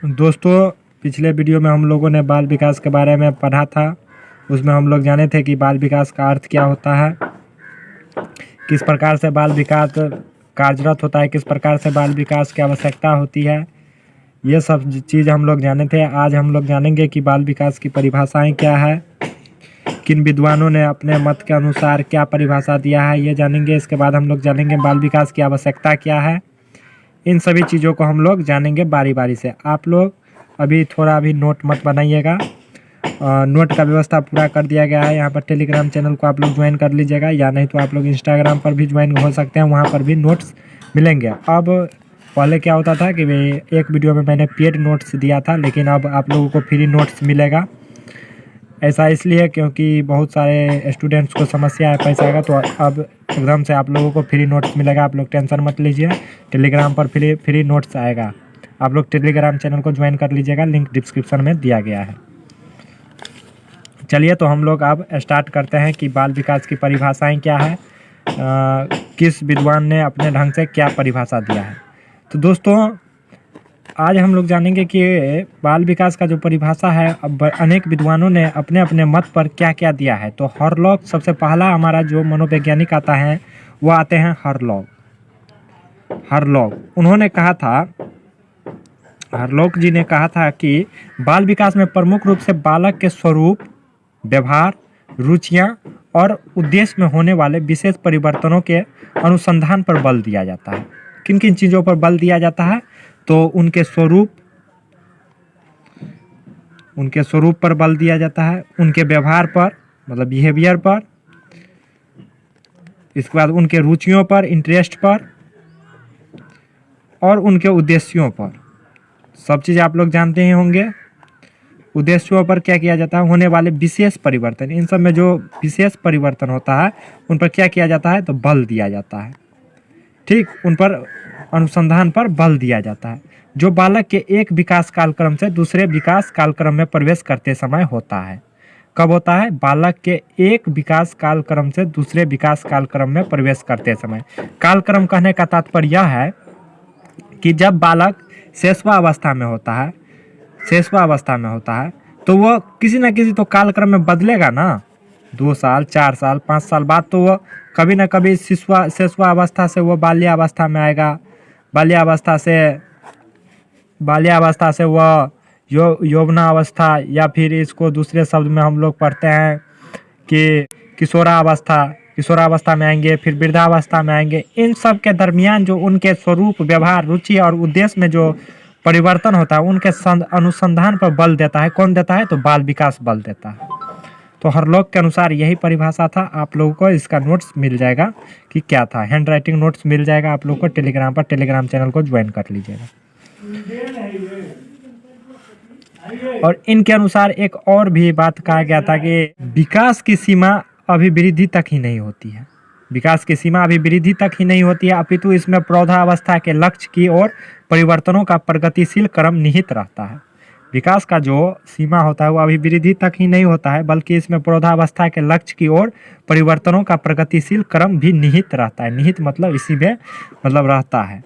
दोस्तों, पिछले वीडियो में हम लोगों ने बाल विकास के बारे में पढ़ा था। उसमें हम लोग जाने थे कि बाल विकास का अर्थ क्या होता है, किस प्रकार से बाल विकास कार्यरत होता है, किस प्रकार से बाल विकास की आवश्यकता होती है। ये सब चीज़ हम लोग जाने थे। आज हम लोग जानेंगे कि बाल विकास की परिभाषाएं क्या है, किन विद्वानों ने अपने मत के अनुसार क्या परिभाषा दिया है, ये जानेंगे। इसके बाद हम लोग जानेंगे बाल विकास की आवश्यकता क्या है। इन सभी चीज़ों को हम लोग जानेंगे बारी बारी से। आप लोग अभी नोट मत बनाइएगा। नोट का व्यवस्था पूरा कर दिया गया है। यहाँ पर टेलीग्राम चैनल को आप लोग ज्वाइन कर लीजिएगा, या नहीं तो आप लोग इंस्टाग्राम पर भी ज्वाइन हो सकते हैं, वहाँ पर भी नोट्स मिलेंगे। अब पहले क्या होता था कि एक वीडियो में मैंने पेड नोट्स दिया था, लेकिन अब आप लोगों को फ्री नोट्स मिलेगा। ऐसा इसलिए क्योंकि बहुत सारे स्टूडेंट्स को समस्या है पैसा का, तो अब एकदम से आप लोगों को फ्री नोट्स मिलेगा। आप लोग टेंशन मत लीजिए, टेलीग्राम पर फ्री नोट्स आएगा। आप लोग टेलीग्राम चैनल को ज्वाइन कर लीजिएगा, लिंक डिस्क्रिप्शन में दिया गया है। चलिए, तो हम लोग अब स्टार्ट करते हैं कि बाल विकास की परिभाषाएं क्या है, किस विद्वान ने अपने ढंग से क्या परिभाषा दिया है। तो दोस्तों, आज हम लोग जानेंगे कि बाल विकास का जो परिभाषा है, अब अनेक विद्वानों ने अपने अपने मत पर क्या क्या दिया है। तो हरलॉग सबसे पहला हमारा जो मनोवैज्ञानिक आता है, वो आते हैं हरलॉग। उन्होंने कहा था, हरलॉग जी ने कहा था कि बाल विकास में प्रमुख रूप से बालक के स्वरूप, व्यवहार, रुचियां और उद्देश्य में होने वाले विशेष परिवर्तनों के अनुसंधान पर बल दिया जाता है। किन किन चीज़ों पर बल दिया जाता है? तो उनके स्वरूप पर बल दिया जाता है, उनके व्यवहार पर मतलब बिहेवियर पर, इसके बाद उनके रुचियों पर, इंटरेस्ट पर, और उनके उद्देश्यों पर। सब चीज़ आप लोग जानते ही होंगे। उद्देश्यों पर क्या किया जाता है? होने वाले विशेष परिवर्तन। इन सब में जो विशेष परिवर्तन होता है, उन पर क्या किया जाता है? तो बल दिया जाता है। ठीक, उन पर अनुसंधान पर बल दिया जाता है, जो बालक के एक विकास कालक्रम से दूसरे विकास कालक्रम में प्रवेश करते समय होता है। कब होता है? बालक के एक विकास कालक्रम से दूसरे विकास कालक्रम में प्रवेश करते समय। कालक्रम कहने का तात्पर्य यह है कि जब बालक शैशवा अवस्था में होता है, तो वह किसी न किसी तो कालक्रम में बदलेगा ना। 2 साल, 4 साल, 5 साल बाद तो वह कभी न कभी शैशवा अवस्था से वो बाल्यावस्था में आएगा। बाल्यावस्था से वह यौवनावस्था, या फिर इसको दूसरे शब्द में हम लोग पढ़ते हैं कि किशोरावस्था में आएंगे, फिर वृद्धावस्था में आएंगे। इन सब के दरमियान जो उनके स्वरूप, व्यवहार, रुचि और उद्देश्य में जो परिवर्तन होता है, उनके अनुसंधान पर बल देता है। कौन देता है? तो बाल विकास बल देता है। तो हरलॉग के अनुसार यही परिभाषा था। आप लोगों को इसका नोट्स मिल जाएगा कि क्या था, हैंड राइटिंग नोट्स मिल जाएगा आप लोगों को टेलीग्राम पर। टेलीग्राम चैनल को ज्वाइन कर लीजिएगा। और इनके अनुसार एक और भी बात कहा गया था कि विकास की सीमा अभिवृद्धि तक ही नहीं होती है। अपितु इसमें प्रौढ़ावस्था के लक्ष्य की ओर परिवर्तनों का प्रगतिशील क्रम निहित रहता है। विकास का जो सीमा होता है वो अभिवृद्धि तक ही नहीं होता है, बल्कि इसमें प्रौढ़ावस्था के लक्ष्य की ओर परिवर्तनों का प्रगतिशील क्रम भी निहित रहता है। निहित मतलब इसी में मतलब रहता है।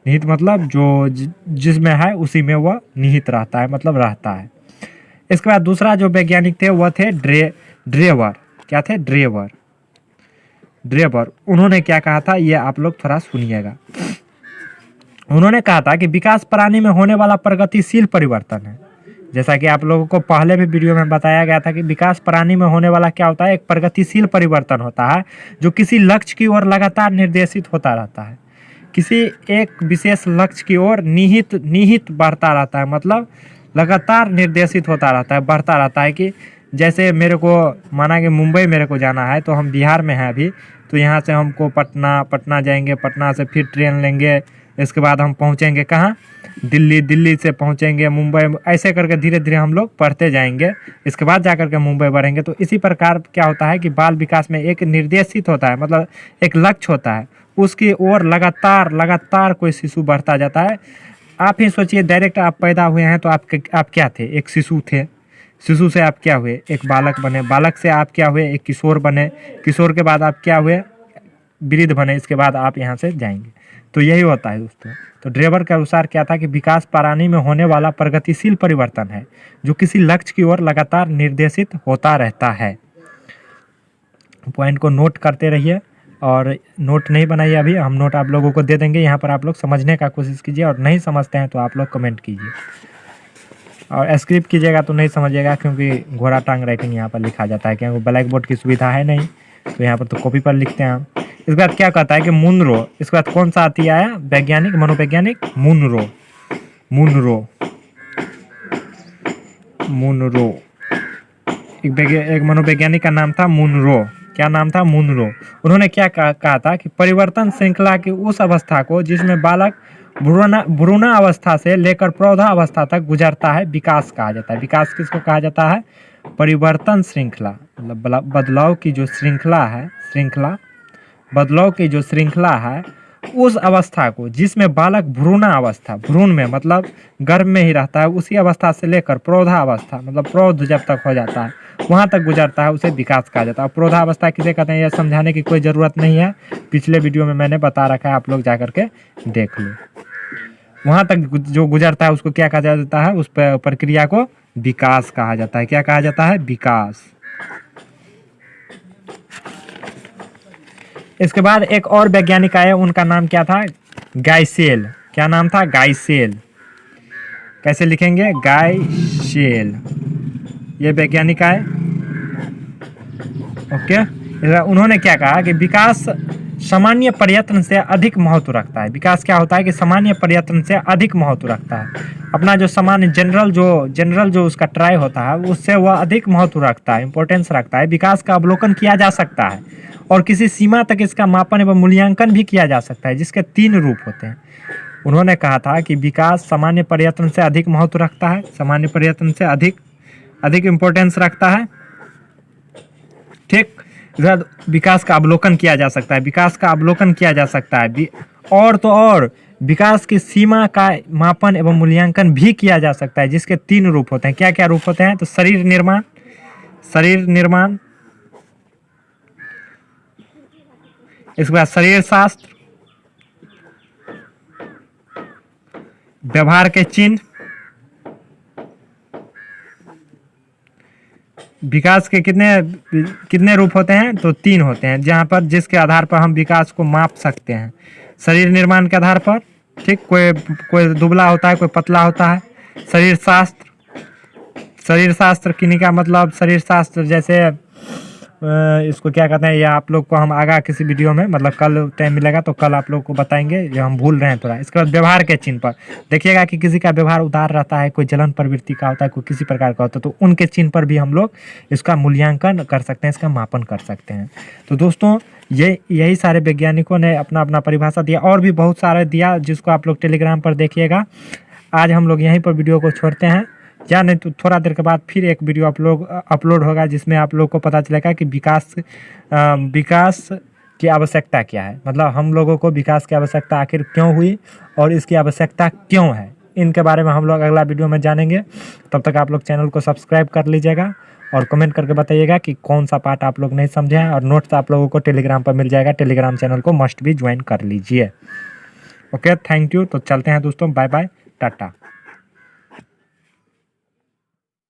निहित मतलब जो जिसमें है उसी में वह निहित रहता है, मतलब रहता है। इसके बाद दूसरा जो वैज्ञानिक थे वह थे ड्रेवर। क्या थे? ड्रेवर। उन्होंने क्या कहा था, ये आप लोग थोड़ा सुनिएगा। उन्होंने कहा था कि विकास प्राणी में होने वाला प्रगतिशील परिवर्तन है। जैसा कि आप लोगों को पहले भी वीडियो में बताया गया था कि विकास प्राणी में होने वाला क्या होता है? एक प्रगतिशील परिवर्तन होता है, जो किसी लक्ष्य की ओर लगातार निर्देशित होता रहता है। किसी एक विशेष लक्ष्य की ओर निहित बढ़ता रहता है, मतलब लगातार निर्देशित होता रहता है, बढ़ता रहता है। कि जैसे मेरे को माना कि मुंबई मेरे को जाना है, तो हम बिहार में हैं अभी, तो यहाँ से हमको पटना जाएंगे, पटना से फिर ट्रेन लेंगे, इसके बाद हम पहुँचेंगे कहाँ? दिल्ली से पहुँचेंगे मुंबई। ऐसे करके धीरे धीरे हम लोग बढ़ते जाएंगे, इसके बाद जा करके मुंबई बढ़ेंगे। तो इसी प्रकार क्या होता है कि बाल विकास में एक निर्देशित होता है, मतलब एक लक्ष्य होता है, उसकी ओर लगातार कोई शिशु बढ़ता जाता है। आप ही सोचिए, डायरेक्ट आप पैदा हुए हैं तो आप क्या थे? एक शिशु थे। शिशु से आप क्या हुए? एक बालक बने। बालक से आप क्या हुए? एक किशोर बने। किशोर के बाद आप क्या हुए? वृद्ध बने। इसके बाद आप यहाँ से जाएंगे। तो यही होता है दोस्तों। तो ड्रेबर के अनुसार क्या था कि विकास प्राणी में होने वाला प्रगतिशील परिवर्तन है जो किसी लक्ष्य की ओर लगातार निर्देशित होता रहता है। पॉइंट को नोट करते रहिए, और नोट नहीं बनाइए अभी, हम नोट आप लोगों को दे देंगे, यहाँ पर आप लोग समझने का कोशिश कीजिए, और नहीं समझते हैं तो आप लोग कमेंट कीजिए, और स्क्रिप्ट कीजिएगा तो नहीं समझिएगा, क्योंकि घोड़ा टांग राइटिंग यहाँ पर लिखा जाता है, क्योंकि ब्लैक बोर्ड की सुविधा है नहीं, तो यहाँ पर तो कॉपी पर लिखते हैं हम। इसके बाद क्या कहता है कि मुनरो, इसके बाद कौन सा आती है वैज्ञानिक मनोवैज्ञानिक, मुनरो, मुनरो, मुनरो, एक मनोवैज्ञानिक का नाम था मुनरो। क्या नाम था? मुनरो। उन्होंने क्या कहा था कि परिवर्तन श्रृंखला की उस अवस्था को जिसमें बालक भ्रूण अवस्था से लेकर प्रौढ़ा अवस्था तक गुजरता है विकास कहा जाता है। विकास किसको कहा जाता है? परिवर्तन श्रृंखला, मतलब बदलाव की जो श्रृंखला है, बदलाव की जो श्रृंखला है, उस अवस्था को जिसमें बालक भ्रूण अवस्था, भ्रूण में मतलब गर्भ में ही रहता है, उसी अवस्था से लेकर प्रौढ़ा अवस्था मतलब प्रौढ़ जब तक हो जाता है वहाँ तक गुजरता है, उसे विकास कहा जाता है। प्रौढ़ा अवस्था किसे कहते हैं यह समझाने की कोई ज़रूरत नहीं है, पिछले वीडियो में मैंने बता रखा है, आप लोग जा करके देख लो। वहाँ तक जो गुजरता है उसको क्या कहा जाता है? उस प्रक्रिया को विकास कहा जाता है। क्या कहा जाता है? विकास। इसके बाद एक और वैज्ञानिक आए, उनका नाम क्या था? गाइसेल। क्या नाम था? गाइसेल। कैसे लिखेंगे? गाइसेल। ये वैज्ञानिक आए, ओके। उन्होंने क्या कहा कि विकास सामान्य प्रयत्न से अधिक महत्व रखता है। विकास क्या होता है कि सामान्य प्रयत्न से अधिक महत्व रखता है। अपना जो सामान्य जनरल जो उसका ट्राई होता है उससे वह अधिक महत्व रखता है, इंपॉर्टेंस रखता है। विकास का अवलोकन किया जा सकता है और किसी सीमा तक इसका मापन एवं मूल्यांकन भी किया जा सकता है, जिसके 3 रूप होते हैं। उन्होंने कहा था कि विकास सामान्य प्रयत्न से अधिक महत्व रखता है, सामान्य प्रयत्न से अधिक इंपॉर्टेंस रखता है, ठीक। विकास का अवलोकन किया जा सकता है, विकास का अवलोकन किया जा सकता है, और तो और विकास की सीमा का मापन एवं मूल्यांकन भी किया जा सकता है, जिसके 3 रूप होते हैं। क्या क्या रूप होते हैं? तो शरीर निर्माण, इसके बाद शरीर शास्त्र, व्यवहार के चिन्ह। विकास के कितने रूप होते हैं? तो 3 होते हैं, जहाँ पर जिसके आधार पर हम विकास को माप सकते हैं। शरीर निर्माण के आधार पर, ठीक, कोई दुबला होता है, कोई पतला होता है। शरीर शास्त्र किन्हीं का मतलब शरीर शास्त्र, जैसे इसको क्या कहते हैं, या आप लोग को हम आगा किसी वीडियो में, मतलब कल टाइम मिलेगा तो कल आप लोग को बताएंगे, जो हम भूल रहे हैं थोड़ा। इसके बाद व्यवहार के चिन्ह पर देखिएगा कि किसी का व्यवहार उदार रहता है, कोई जलन प्रवृत्ति का होता है, कोई किसी प्रकार का होता है, तो उनके चिन्ह पर भी हम लोग इसका मूल्यांकन कर सकते हैं, इसका मापन कर सकते हैं। तो दोस्तों यही सारे वैज्ञानिकों ने अपना अपना परिभाषा दिया, और भी बहुत सारे दिया, जिसको आप लोग टेलीग्राम पर देखिएगा। आज हम लोग यहीं पर वीडियो को छोड़ते हैं, या नहीं तो थोड़ा देर के बाद फिर एक वीडियो अपलोड होगा, जिसमें आप लोग को पता चलेगा कि विकास की आवश्यकता क्या है, मतलब हम लोगों को विकास की आवश्यकता आखिर क्यों हुई और इसकी आवश्यकता क्यों है। इनके बारे में हम लोग अगला वीडियो में जानेंगे। तब तक आप लोग चैनल को सब्सक्राइब कर लीजिएगा और कमेंट करके बताइएगा कि कौन सा पार्ट आप लोग नहीं समझे हैं, और नोट्स आप लोगों को टेलीग्राम पर मिल जाएगा। टेलीग्राम चैनल को मस्ट भी ज्वाइन कर लीजिए। Okay, thank you. तो चलते हैं दोस्तों, बाय बाय, टाटा।